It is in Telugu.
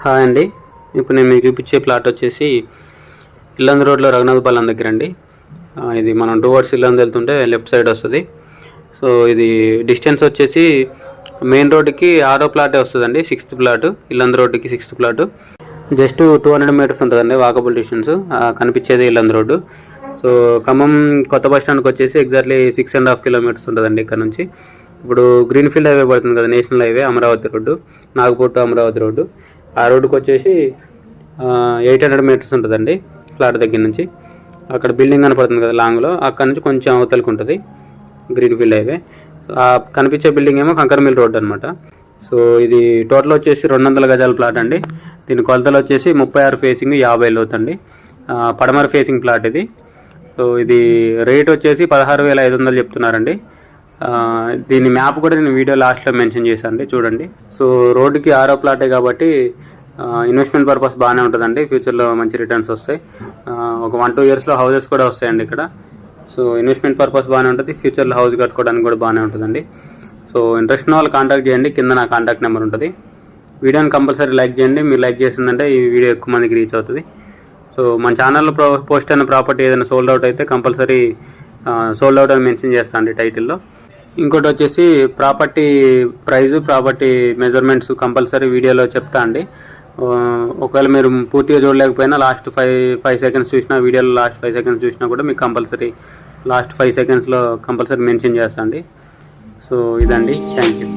హాయ్ అండి. ఇప్పుడు నేను మీకు చూపించే ప్లాట్ వచ్చేసి ఇల్లందు రోడ్లో రఘునాథ్ పాలెం దగ్గర అండి. ఇది మనం టువర్డ్స్ ఇల్లందు వెళ్తుంటే లెఫ్ట్ సైడ్ వస్తుంది. సో ఇది డిస్టెన్స్ వచ్చేసి మెయిన్ రోడ్డుకి 6వ ప్లాటే వస్తుందండి. 6th ప్లాట్, ఇల్లందు రోడ్డుకి 6th ప్లాట్. జస్ట్ 200 మీటర్స్ ఉంటుందండి వాకబుల్ డిస్టెన్స్. కనిపించేది ఇల్లందు రోడ్డు. సో ఖమ్మం కొత్త బస్ స్టాండ్కి వచ్చేసి ఎగ్జాక్ట్లీ 6.5 కిలోమీటర్స్ ఉంటుందండి ఇక్కడ నుంచి. ఇప్పుడు గ్రీన్ఫీల్డ్ హైవే పడుతుంది కదా, national highway, Amaravati road, Nagpur to Amaravati road. ఆ రోడ్డుకి వచ్చేసి 800 మీటర్స్ ఉంటుందండి ఫ్లాట్ దగ్గర నుంచి. అక్కడ బిల్డింగ్ కనపడుతుంది కదా లాంగ్లో, అక్కడ నుంచి కొంచెం అవతలకి ఉంటుంది గ్రీన్ఫీల్డ్ హైవే. కనిపించే బిల్డింగ్ ఏమో కంకరమిల్ రోడ్ అనమాట. సో ఇది టోటల్ వచ్చేసి 200 గజాల ప్లాట్ అండి. దీని కొలతలు వచ్చేసి 36 ఫేసింగ్ 50 లోతండి. పడమర ఫేసింగ్ ప్లాట్ ఇది. సో ఇది రేట్ వచ్చేసి 16,500 చెప్తున్నారండి. దీని మ్యాప్ కూడా నేను వీడియో లాస్ట్లో మెన్షన్ చేశాను, చూడండి. సో రోడ్డుకి 6వ ప్లాటే కాబట్టి ఇన్వెస్ట్మెంట్ పర్పస్ బాగానే ఉంటుందండి. ఫ్యూచర్లో మంచి రిటర్న్స్ వస్తాయి. ఒక 1-2 ఇయర్స్లో హౌసెస్ కూడా వస్తాయండి ఇక్కడ. సో ఇన్వెస్ట్మెంట్ పర్పస్ బాగానే ఉంటుంది. ఫ్యూచర్లో హౌస్ కట్టుకోవడానికి కూడా బాగానే ఉంటుందండి. సో ఇంట్రెస్ట్ ఉన్న వాళ్ళు కాంటాక్ట్ చేయండి. కింద నా కాంటాక్ట్ నెంబర్ ఉంటుంది. వీడియోని కంపల్సరీ లైక్ చేయండి. మీరు లైక్ చేసిందంటే ఈ వీడియో ఎక్కువ మందికి రీచ్ అవుతుంది. సో మన ఛానల్లో పోస్ట్ అయిన ప్రాపర్టీ ఏదైనా సోల్డ్ అవుట్ అయితే కంపల్సరీ సోల్డ్ అవుట్ అని మెన్షన్ చేస్తాను అండి టైటిల్లో. ఇంకోటి వచ్చేసి property price, property measurements compulsory వీడియోలో చెప్తా అండి. ఒకవేళ మీరు పూర్తిగా చూడలేకపోయినా లాస్ట్ 5 సెకండ్స్ చూసినా, వీడియోలో లాస్ట్ 5 సెకండ్స్ చూసినా కూడా మీకు కంపల్సరీ లాస్ట్ 5 సెకండ్స్లో కంపల్సరీ మెన్షన్ చేస్తా అండి. సో ఇదండి, థ్యాంక్ యూ.